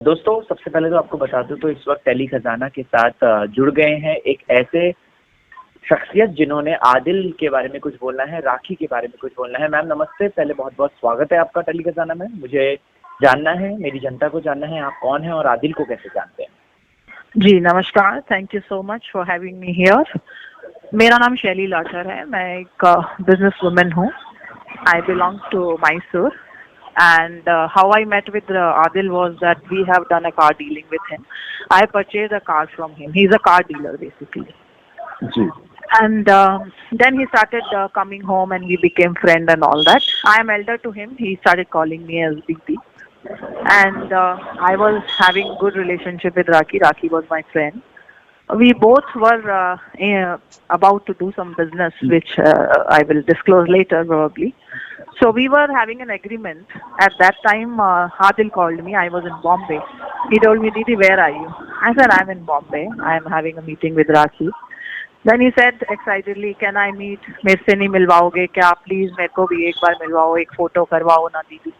दोस्तों, सबसे पहले तो आपको बता दूं तो इस वक्त टेली खजाना के साथ जुड़ गए हैं एक ऐसे शख्सियत जिन्होंने आदिल के बारे में कुछ बोलना है, राखी के बारे में कुछ बोलना है। मैम नमस्ते, पहले बहुत बहुत स्वागत है आपका टेली खजाना में। मुझे जानना है, मेरी जनता को जानना है, आप कौन हैं और आदिल को कैसे जानते हैं। जी नमस्कार, thank you so much for having me here. मेरा नाम शैली लाठर है, मैं एक बिजनेस वुमेन हूँ। I belong to Mysore and how I met with Adil was that we have done a car dealing with him. I purchased a car from him. He's a car dealer basically. जी। And then he started coming home and we became friend and all that. I am elder to him. He started calling me as BT. And I was having good relationship with Rakhi. Rakhi was my friend. We both were about to do some business, which I will disclose later probably. So we were having an agreement. At that time, Adil called me. I was in Bombay. He told me, Didi, where are you? I said, I'm in Bombay. I am having a meeting with Rakhi. Then he said excitedly, can I meet? मेरे से नहीं मिलवाओगे क्या? Please मेरे को भी एक बार मिलवाओ, एक photo करवाओ ना दीदी।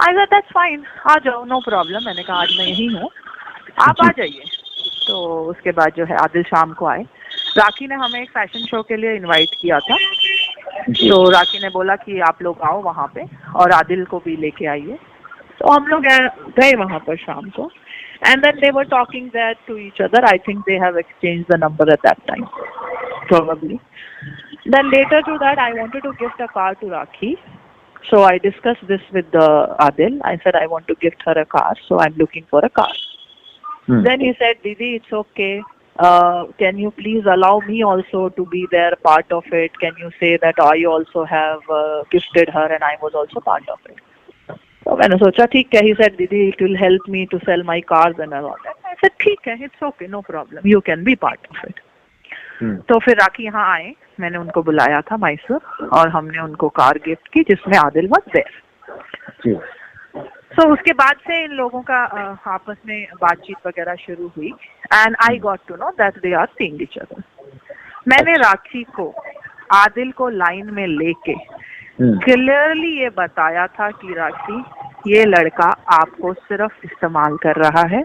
I said, that's fine. आ जाओ, no problem. मैंने कहा आज मैं यही हूँ, आप आ जाइए। तो उसके बाद जो है आदिल शाम को आए। राखी ने हमें एक फैशन शो के लिए इनवाइट किया था। तो राखी ने बोला कि आप लोग आओ वहाँ पे और आदिल को भी लेके आइए। तो हम लोग गए वहाँ पर शाम को। And then they were talking that to each other. I think they have exchange the number at that time probably. Then later to that I wanted to gift a car to Rakhi. So I discussed this with Adil. I said I want to gift her a car, so I'm looking for a car. Then he said, Didi, it's okay. Can you please allow me also to be there, part of it? Can you say that I also have gifted her and I was also part of it? So मैंने सोचा ठीक है. He said, Didi, it will help me to sell my cars and all that. I said ठीक है, it's okay, no problem. You can be part of it. तो फिर राखी यहाँ आए, मैंने उनको बुलाया था मैसूर और हमने उनको कार गिफ्ट की जिसमें आदिल वाज देयर। सो उसके बाद से इन लोगों का आपस में बातचीत वगैरह शुरू हुई and I got to know that they are seeing each other. मैंने राखी को आदिल को लाइन में लेके क्लियरली ये बताया था कि राखी, ये लड़का आपको सिर्फ इस्तेमाल कर रहा है,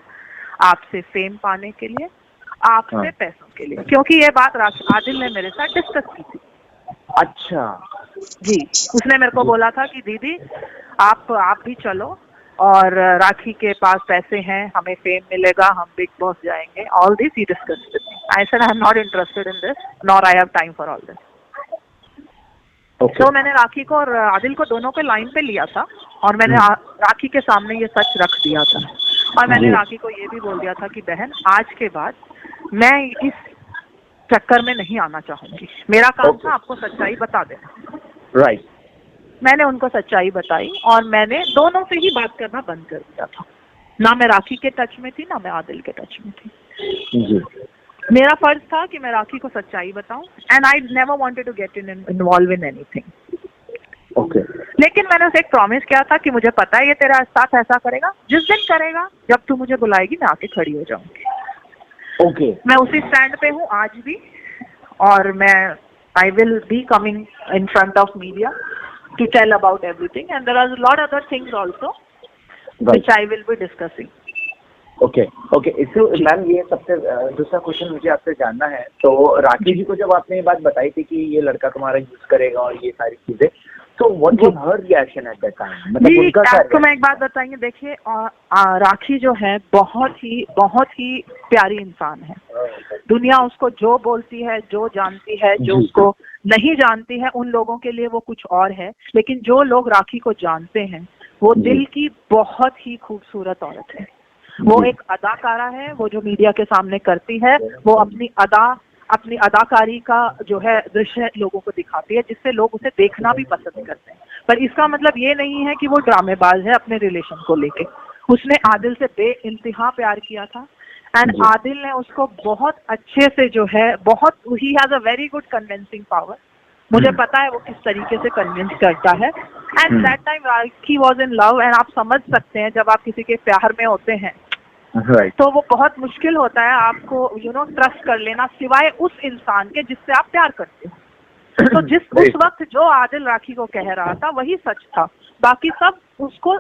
आपसे फेम पाने के लिए, आपसे पैसों के लिए। क्योंकि ये बात आदिल ने मेरे साथ डिस्कस की थी। अच्छा जी, उसने मेरे को बोला था कि दीदी आप भी चलो और राखी के पास पैसे हैं, हमें फेम मिलेगा, हम बिग बॉस जाएंगे। All this he discuss with me. I said I am not interested in this, nor I have time for all this. तो मैंने राखी को और आदिल को दोनों को लाइन पे लिया था और मैंने राखी के सामने ये सच रख दिया था और मैंने राखी को ये भी बोल दिया था कि बहन, आज के बाद मैं इस चक्कर में नहीं आना चाहूंगी। मेरा काम था आपको सच्चाई बता देना। राइट। मैंने उनको सच्चाई बताई और मैंने दोनों से ही बात करना बंद कर दिया था। ना मैं राखी के टच में थी, ना मैं आदिल के टच में थी। जी। मेरा फर्ज था कि मैं राखी को सच्चाई बताऊं and I never wanted to get involve in anything. Okay. लेकिन मैंने उसे एक प्रॉमिस किया था कि मुझे पता है ये तेरा साथ ऐसा करेगा, जिस दिन करेगा, जब तू मुझे बुलाएगी मैं आके खड़ी हो जाऊंगी। ओके। मैं उसी स्टैंड पे हूँ आज भी और मैं I will be coming in front of media to tell about everything and there are lot other things also which I will be discussing. Okay okay. इसको मैम, ये सबसे दूसरा क्वेश्चन मुझे आपसे जानना है। तो राखी जी को जब आपने ये बात बताई थी कि ये लड़का तुम्हारा यूज करेगा और ये सारी चीजें, तो what was her reaction at that time? मतलब उनका क्या? आपको मैं एक बात बताएंगे, देखिए राखी जो है बहुत ही प्यारी इंसान है। दुनिया उसको जो बोलती है, जो जानती है, जो उसको नहीं जानती है, उन लोगों के लिए वो कुछ और है। लेकिन जो लोग राखी को जानते हैं, वो दिल की बहुत ही खूबसूरत औरत है। वो एक अदाकारा है। वो जो मीडिया के सामने करती है, वो अपनी अदाकारी का जो है दृश्य लोगों को दिखाती है, जिससे लोग उसे देखना भी पसंद करते हैं। पर इसका मतलब ये नहीं है कि वो ड्रामेबाज है अपने रिलेशन को लेके। उसने आदिल से बेइंतहा प्यार किया था एंड आदिल ने उसको बहुत अच्छे से जो है he has a very good convincing power. मुझे पता है वो किस तरीके से कन्विंस करता है and that time rakhi was in love. And आप समझ सकते हैं जब आप किसी के प्यार में होते हैं तो वो बहुत मुश्किल होता है आपको ट्रस्ट कर लेना, सिवाय उस इंसान के जिससे आप प्यार करते हो। तो उस वक्त जो आदिल राखी को कह रहा था वही सच था, बाकी सब उसको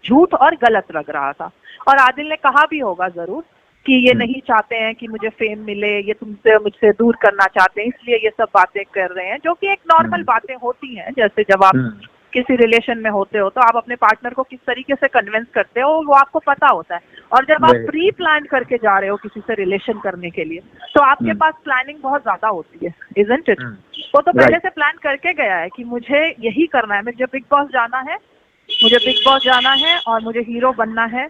झूठ और गलत लग रहा था। और आदिल ने कहा भी होगा जरूर कि ये नहीं चाहते हैं कि मुझे फेम मिले, ये तुमसे मुझसे दूर करना चाहते हैं, इसलिए ये सब बातें कर रहे हैं, जो कि एक नॉर्मल बातें होती हैं। जैसे जब आप किसी रिलेशन में होते हो तो आप अपने पार्टनर को किस तरीके से कन्विंस करते हो वो आपको पता होता है। और जब आप प्री प्लान करके जा रहे हो किसी से रिलेशन करने के लिए तो आपके पास प्लानिंग बहुत ज्यादा होती है, इजंट इट? वो तो पहले से प्लान करके गया है कि मुझे यही करना है, मुझे बिग बॉस जाना है, मुझे बिग बॉस जाना है और मुझे हीरो बनना है।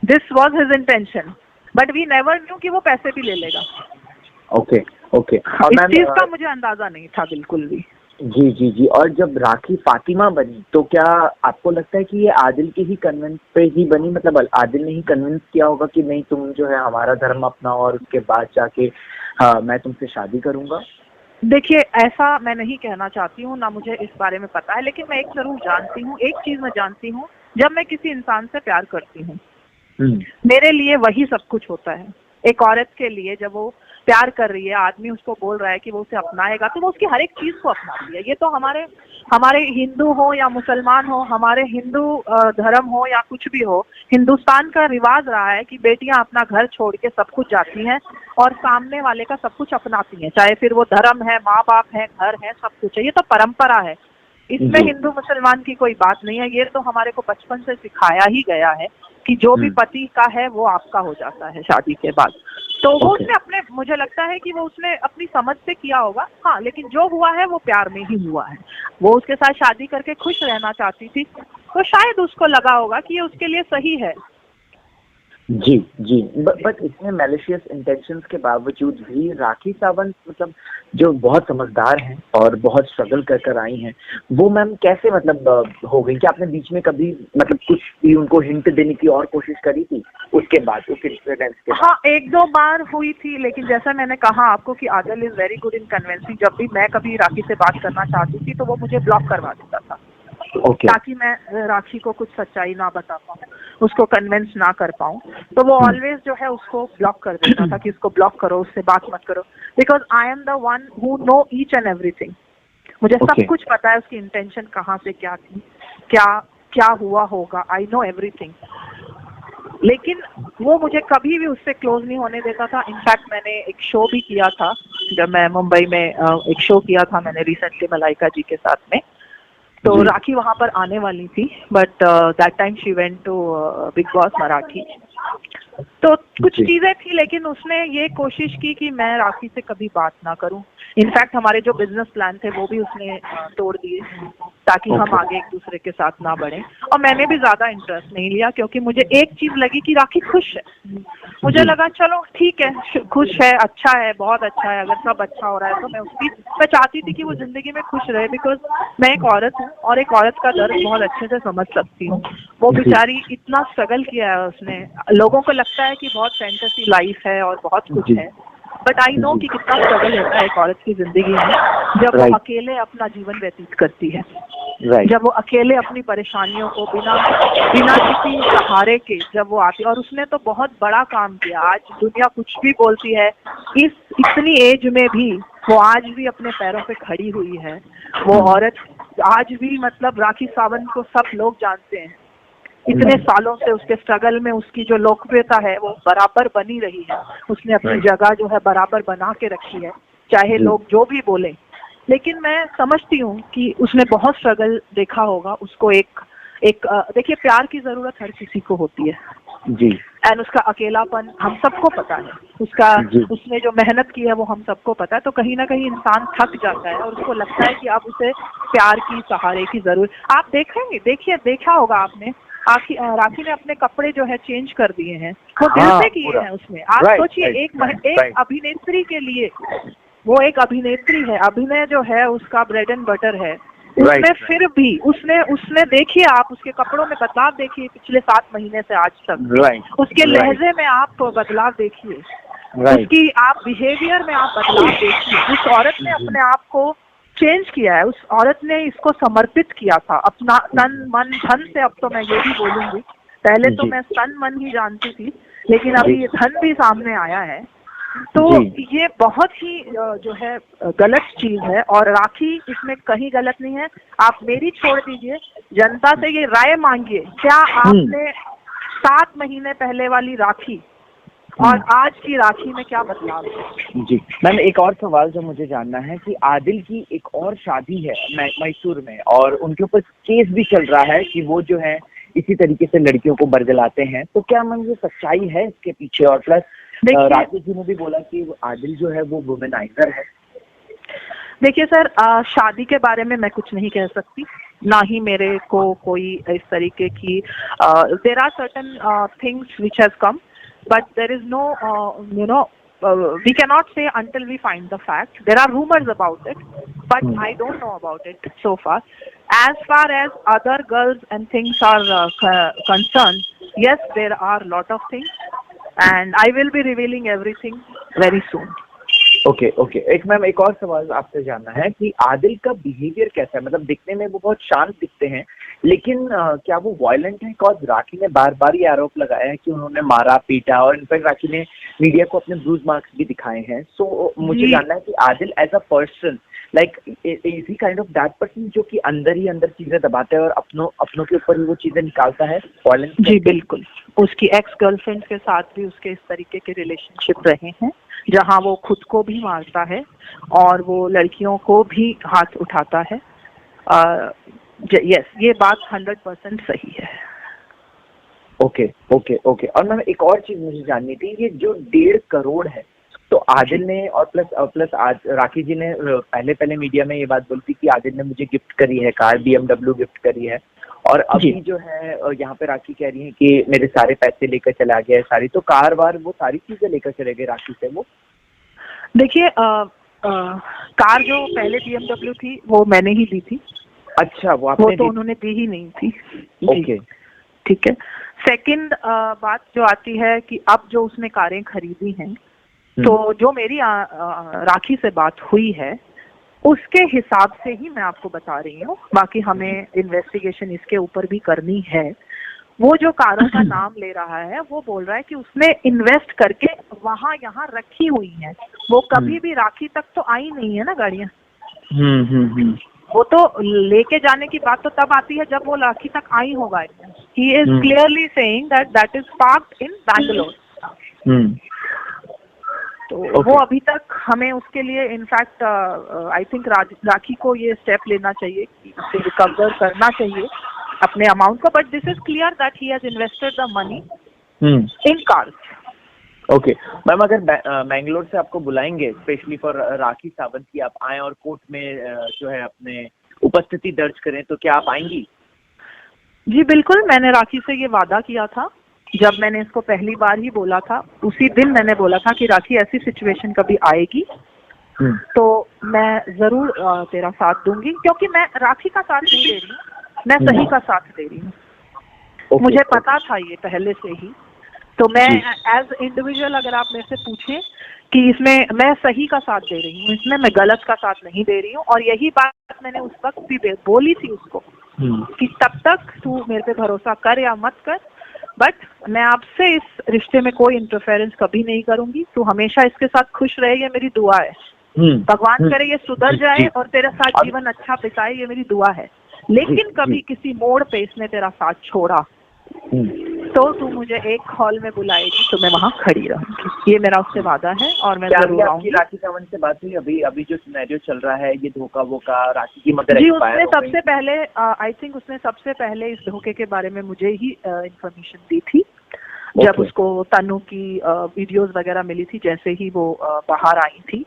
This was his intention, but we never knew कि वो पैसे भी ले लेगा। Okay okay. इस चीज का मुझे अंदाजा नहीं था बिल्कुल भी। जी जी जी। और जब राखी फातिमा बनी तो क्या आपको लगता है कि ये आदिल के ही कन्विंस पे ही बनी, मतलब आदिल ने ही कन्विंस किया होगा कि नहीं तुम जो है हमारा धर्म अपनाओ और उसके बाद जाके मैं तुमसे शादी करूंगा? देखिए, ऐसा मैं नहीं कहना चाहती हूँ, ना मुझे इस बारे में पता है, लेकिन मैं एक जरूर जानती हूँ, एक चीज मैं जानती हूँ, जब मैं किसी इंसान से प्यार करती हूँ मेरे लिए वही सब कुछ होता है। एक औरत के लिए जब वो प्यार कर रही है, आदमी उसको बोल रहा है कि वो उसे अपनाएगा, तो वो उसकी हर एक चीज को अपनाती है। ये तो हमारे हिंदू हो या मुसलमान हो, हमारे हिंदू धर्म हो या कुछ भी हो, हिंदुस्तान का रिवाज रहा है कि बेटियां अपना घर छोड़ के सब कुछ जाती हैं और सामने वाले का सब कुछ अपनाती हैं, चाहे फिर वो धर्म है, माँ बाप है, घर है, सब कुछ है। ये तो परंपरा है, इसमें हिंदू मुसलमान की कोई बात नहीं है। ये तो हमारे को बचपन से सिखाया ही गया है कि जो भी पति का है वो आपका हो जाता है शादी के बाद। तो वो उसने अपने, मुझे लगता है कि वो उसने अपनी समझ से किया होगा। हाँ, लेकिन जो हुआ है वो प्यार में ही हुआ है। वो उसके साथ शादी करके खुश रहना चाहती थी, तो शायद उसको लगा होगा कि ये उसके लिए सही है। जी जी। बट इसमें मैलिशियस इंटेंशंस के बावजूद भी राखी सावंत मतलब जो बहुत समझदार हैं और बहुत स्ट्रगल कर कर आई हैं, वो मैम कैसे मतलब हो गई? क्या आपने बीच में कभी मतलब कुछ भी उनको हिंट देने की और कोशिश करी थी उसके बाद, उस इंसिडेंट के बाद? हाँ, एक दो बार हुई थी, लेकिन जैसा मैंने कहा आपको कि Adil is very good in convincing. जब भी मैं कभी राखी से बात करना चाहती थी तो वो मुझे ब्लॉक करवा देता था, ताकि मैं राखी को कुछ सच्चाई ना बता पाऊँ, उसको कन्विंस ना कर पाऊँ। तो वो ऑलवेज जो है उसको ब्लॉक कर देता था कि उसको ब्लॉक करो, उससे बात मत करो, because I am the one who know each and everything. मुझे सब कुछ पता है, उसकी इंटेंशन कहाँ से क्या थी, क्या हुआ होगा, आई नो एवरीथिंग। लेकिन वो मुझे कभी भी उससे क्लोज नहीं होने देता था। इनफैक्ट मैंने एक शो भी किया था, जब मैं मुंबई में एक शो किया था मैंने रिसेंटली मलाइका जी के साथ में, तो राखी वहां पर आने वाली थी, but that time she went to Bigg Boss Marathi. तो कुछ चीजें थी, लेकिन उसने ये कोशिश की कि मैं राखी से कभी बात ना करूं। इनफैक्ट हमारे जो बिजनेस प्लान थे वो भी उसने तोड़ दिए ताकि हम आगे एक दूसरे के साथ ना बढ़े। और मैंने भी ज्यादा इंटरेस्ट नहीं लिया, क्योंकि मुझे एक चीज लगी कि राखी खुश है। मुझे लगा चलो ठीक है, खुश है, अच्छा है, बहुत अच्छा है। अगर सब अच्छा हो रहा है तो मैं चाहती थी कि वो जिंदगी में खुश रहे, बिकॉज मैं एक औरत हूँ और एक औरत का दर्द बहुत अच्छे से समझ सकती हूँ। वो बेचारी इतना स्ट्रगल किया है उसने। लोगों को लगता है कि बहुत फैंटेसी लाइफ है और बहुत कुछ है, बट आई नो कि कितना स्ट्रगल होता है एक औरत की जिंदगी में जब वो अकेले अपना जीवन व्यतीत करती है, जब वो अकेले अपनी परेशानियों को बिना किसी सहारे के जब वो आती है। और उसने तो बहुत बड़ा काम किया। आज दुनिया कुछ भी बोलती है, इतनी एज में भी वो आज भी अपने पैरों पे खड़ी हुई है। वो औरत आज भी, मतलब राखी सावंत को सब लोग जानते हैं। इतने सालों से उसके स्ट्रगल में उसकी जो लोकप्रियता है वो बराबर बनी रही है। उसने अपनी जगह जो है बराबर बना के रखी है, चाहे लोग जो भी बोले। लेकिन मैं समझती हूँ कि उसने बहुत स्ट्रगल देखा होगा। उसको एक देखिए, प्यार की जरूरत हर किसी को होती है जी, एंड उसका अकेलापन हम सबको पता है। उसने जो मेहनत की है वो हम सबको पता है। तो कहीं ना कहीं इंसान थक जाता है और उसको लगता है कि अब उसे प्यार की, सहारे की जरूरत। आप देखा होगा आपने, राखी ने अपने कपड़े जो है चेंज कर दिए हैं, वो दिल से किए हैं उसने। आप सोचिए, एक अभिनेत्री के लिए, वो एक अभिनेत्री है, अभिनय जो है उसका ब्रेड एंड बटर है। उसमें फिर भी उसने देखिए, आप उसके कपड़ों में बदलाव देखिए पिछले 7 महीने से आज तक। उसके लहजे में आप बदलाव देखिए, उसकी आप बिहेवियर में आप बदलाव देखिए। उस औरत ने अपने आप को चेंज किया है। उस औरत ने इसको समर्पित किया था अपना तन मन धन से। अब तो मैं ये भी बोलूंगी, पहले तो मैं तन मन ही जानती थी, लेकिन अभी ये धन भी सामने आया है। तो ये बहुत ही जो है गलत चीज है, और राखी इसमें कहीं गलत नहीं है। आप मेरी छोड़ दीजिए, जनता से ये राय मांगिए, क्या आपने 7 महीने पहले वाली राखी और आज की राखी में क्या बदलाव है? जी मैम, एक और सवाल जो मुझे जानना है कि आदिल की एक और शादी है मैसूर में, और उनके ऊपर केस भी चल रहा है कि वो जो है इसी तरीके से लड़कियों को बरगलाते हैं, तो क्या मैम ये सच्चाई है इसके पीछे? और प्लस राकेश जी ने भी बोला कि आदिल जो है वो वुमेनाइजर है। देखिए सर, शादी के बारे में मैं कुछ नहीं कह सकती, ना ही मेरे को कोई इस तरीके की there are certain things which has come, but there is no we cannot say until we find the fact. There are rumors about it, but I don't know about it so far. As far as other girls and things are concerned, yes, there are lot of things, and I will be revealing everything very soon. Okay, एक ma'am एक और सवाल आपसे जानना है कि आदिल का behaviour कैसा है? मतलब दिखने में वो बहुत शांत दिखते हैं, लेकिन क्या वो वायलेंट है? बिकॉज राखी ने बार बार ये आरोप लगाया है कि उन्होंने मारा पीटा, और इनफैक्ट राखी ने मीडिया को अपने ब्रूज मार्क्स भी दिखाए हैं। सो मुझे जानना है कि Adil as a person, like is he kind of that person जो कि अंदर ही अंदर चीजें दबाता है और अपनों के ऊपर ही वो चीजें निकालता है वायलेंस? जी बिल्कुल, उसकी एक्स गर्लफ्रेंड के साथ भी उसके इस तरीके के रिलेशनशिप रहे हैं, जहां वो खुद को भी मारता है और वो लड़कियों को भी हाथ उठाता है। यस, ये बात 100% सही है। ओके। और मैम एक और चीज मुझे जाननी थी, ये जो 1.5 करोड़ है, तो आदिल ने और प्लस आज राखी जी ने पहले मीडिया में ये बात बोली थी कि आदिल ने मुझे गिफ्ट करी है कार, BMW गिफ्ट करी है, और अभी जो है यहाँ पे राखी कह रही है कि मेरे सारे पैसे लेकर चला गया है सारी, तो कार वार वो सारी चीजें लेकर चले गए राखी से वो? देखिए, कार जो पहले BMW थी वो मैंने ही दी थी। अच्छा, वो आपने तो उन्होंने दी ही नहीं थी। ओके, ठीक है। सेकंड बात जो आती है कि अब जो उसने कारें खरीदी हैं, तो जो मेरी राखी से बात हुई है उसके हिसाब से ही मैं आपको बता रही हूँ, बाकी हमें इन्वेस्टिगेशन इसके ऊपर भी करनी है। वो जो कारों का नाम ले रहा है वो बोल रहा है कि उसने इन्वेस्ट करके वहां यहाँ रखी हुई है, वो कभी भी राखी तक तो आई नहीं है ना गाड़ियाँ। वो तो लेके जाने की बात तो तब आती है जब वो राखी तक आई हो गाड़ियाँ। He is clearly saying that is parked इन बैंगलोर। तो वो अभी तक हमें उसके लिए इनफैक्ट आई थिंक राखी को ये स्टेप लेना चाहिए कि उसे रिकवर करना चाहिए अपने अमाउंट को, but this is clear that he has invested the money in cars. Okay ma'am, अगर मैंगलोर से आपको बुलाएंगे स्पेशली फॉर राखी सावंत की, आप आए और कोर्ट में जो है अपने उपस्थिति दर्ज करें, तो क्या आप आएंगी? जी बिल्कुल, मैंने राखी से ये वादा किया था जब मैंने इसको पहली बार ही बोला था, उसी दिन मैंने बोला था कि राखी ऐसी सिचुएशन कभी आएगी तो मैं जरूर तेरा साथ दूंगी, क्योंकि मैं राखी का साथ नहीं दे रही हूँ, मैं सही का साथ दे रही हूँ। मुझे पता था ये पहले से ही, तो मैं एज इंडिविजुअल अगर आप मेरे से पूछें कि इसमें मैं सही का साथ दे रही हूँ, इसमें मैं गलत का साथ नहीं दे रही हूँ। और यही बात मैंने उस वक्त भी बोली थी उसको कि तब तक तू मेरे पे भरोसा कर या मत कर, बट मैं आपसे इस रिश्ते में कोई इंटरफेरेंस कभी नहीं करूंगी, तू हमेशा इसके साथ खुश रहे, ये मेरी दुआ है। भगवान करे ये सुधर जाए और तेरे साथ जीवन अच्छा बिताए, ये मेरी दुआ है। लेकिन कभी किसी मोड़ पे इसने तेरा साथ छोड़ा तो तू मुझे एक हॉल में बुलाएगी तो मैं वहाँ खड़ी रहूंगी, ये मेरा उससे वादा है और मैं जरूर आऊंगी। राखी सावंत से बात हुई अभी जो सिनेरियो चल रहा है, ये धोखा वोखा राखी की मगर जी, उसने सबसे पहले आई थिंक उसने सबसे पहले इस धोखे के बारे में मुझे ही इंफॉर्मेशन दी थी जब उसको तनु की वीडियोस वगैरह मिली थी, जैसे ही वो बाहर आई थी,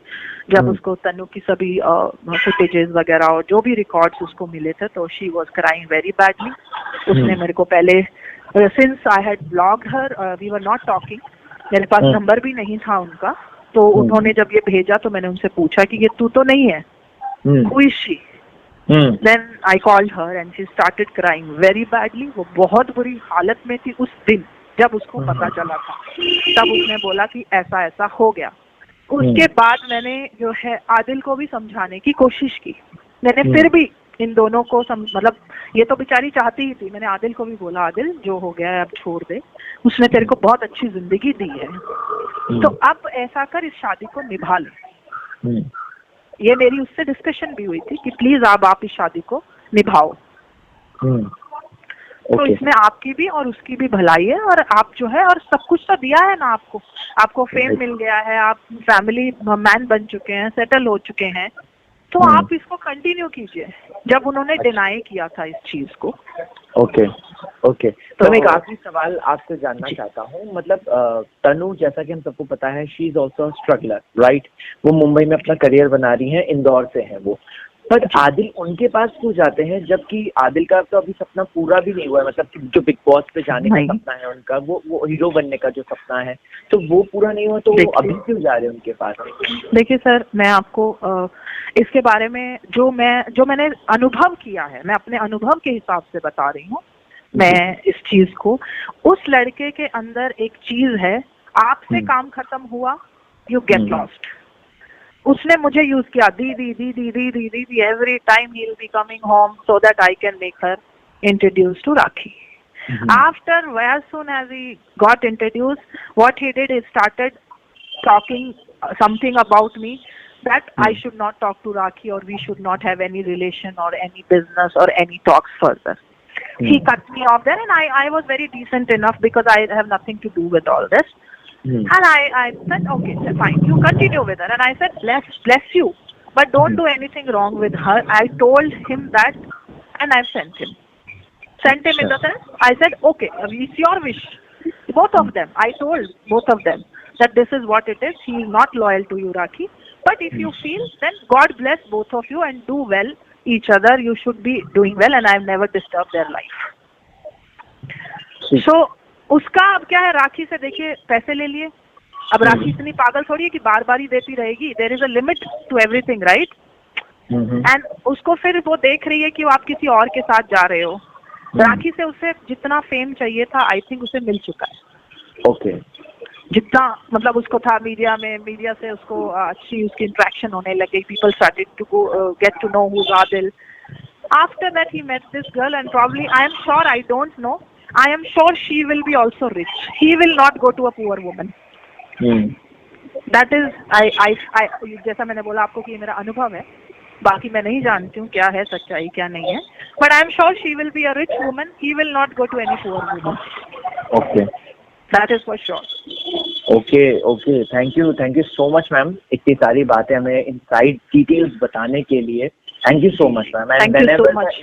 जब उसको तनु की सभी फुटेजेस वगैरह और जो भी रिकॉर्ड्स उसको मिले थे, तो she was crying very badly. उसने मेरे को पहले since I had blocked her, we were not talking, मेरे पास नंबर भी नहीं था उनका, तो उन्होंने जब ये भेजा तो मैंने उनसे पूछा कि ये तू तो नहीं है, who is she? Then I called her and she started crying very badly. वो बहुत बुरी हालत में थी उस दिन जब उसको पता चला था, तब उसने बोला कि ऐसा ऐसा हो गया। उसके बाद मैंने जो है आदिल को भी समझाने की कोशिश की, मैंने फिर भी इन दोनों को मतलब ये तो बेचारी चाहती ही थी, मैंने आदिल को भी बोला आदिल जो हो गया है अब छोड़ दे, उसने तेरे को बहुत अच्छी जिंदगी दी है, तो अब ऐसा कर इस शादी को निभा ले। ये मेरी उससे डिस्कशन भी हुई थी कि प्लीज आप इस शादी को निभाओ। तो इसमें आपकी भी और उसकी भी भलाई है, और आप जो है, और सब कुछ तो दिया है ना आपको फेम मिल गया है, आप फैमिली मैन बन चुके हैं, सेटल हो चुके हैं, तो आप इसको कंटिन्यू कीजिए, जब उन्होंने डिनाई किया था इस चीज को। ओके तो मैं एक आखिरी सवाल आपसे जानना चाहता हूँ, मतलब तनु, जैसा कि हम सबको पता है, she is also struggler, right? वो मुंबई में अपना करियर बना रही है, इंदौर से है वो, पर आदिल उनके पास क्यों जाते हैं, जबकि आदिल का तो अभी सपना पूरा भी नहीं हुआ है, मतलब जो बिग बॉस पे जाने का सपना है उनका, वो हीरो बनने का जो सपना है, तो वो पूरा नहीं हुआ, तो वो अभी क्यों जा रहे हैं उनके पास? देखिए सर, मैं आपको इसके बारे में जो मैंने अनुभव किया है, मैं अपने अनुभव के हिसाब से बता रही हूँ मैं इस चीज को। उस लड़के के अंदर एक चीज है, आपसे काम खत्म हुआ, यू गेट लॉस्ट। उसने मुझे यूज किया, दीदी every time he will be coming home so that I can make her introduce to Rakhi. After, as soon as he got introduced, what he did is started talking something about me that I should not talk to Rakhi, or we should not have any relation or any business or any talks further. He cut me off there, and I was very decent enough because I have nothing to do with all this. And I said, okay, fine, you continue with her. And I said, bless you, but don't do anything wrong with her. I told him that, and I've sent him in the sense, I said, okay, it's your wish. Both of them, I told both of them that this is what it is. He is not loyal to you, Rakhi. But if you feel, then God bless both of you and do well each other. You should be doing well, and I've never disturbed their life. So, उसका अब क्या है, राखी से देखिए पैसे ले लिए। अब राखी इतनी पागल थोड़ी है कि बार बार ही देती रहेगी। There is a limit to everything, right? And उसको फिर वो देख रही है कि आप किसी और के साथ जा रहे हो। राखी से उसे जितना फेम चाहिए था, आई थिंक उसे मिल चुका है। ओके। जितना मतलब उसको था मीडिया में, मीडिया से उसको अच्छी उसकी इंटरेक्शन होने लगी। People started to get to know who is Adil. After that he met this girl, and probably, I am sure, I don't know, I am sure she will be also rich. He will not go to a poor woman. That is, I जैसा मैंने बोला आपको कि ये मेरा अनुभव है, बाकी मैं नहीं जानती हूँ क्या है सच्चाई क्या नहीं है, but I am sure she will be a rich woman. He will not go to any poor woman. Okay, that is for sure. Okay, thank you so much ma'am, इतनी सारी बातें हमें इनसाइड डिटेल्स बताने के लिए। Thank you so much ma'am. Thank you so much.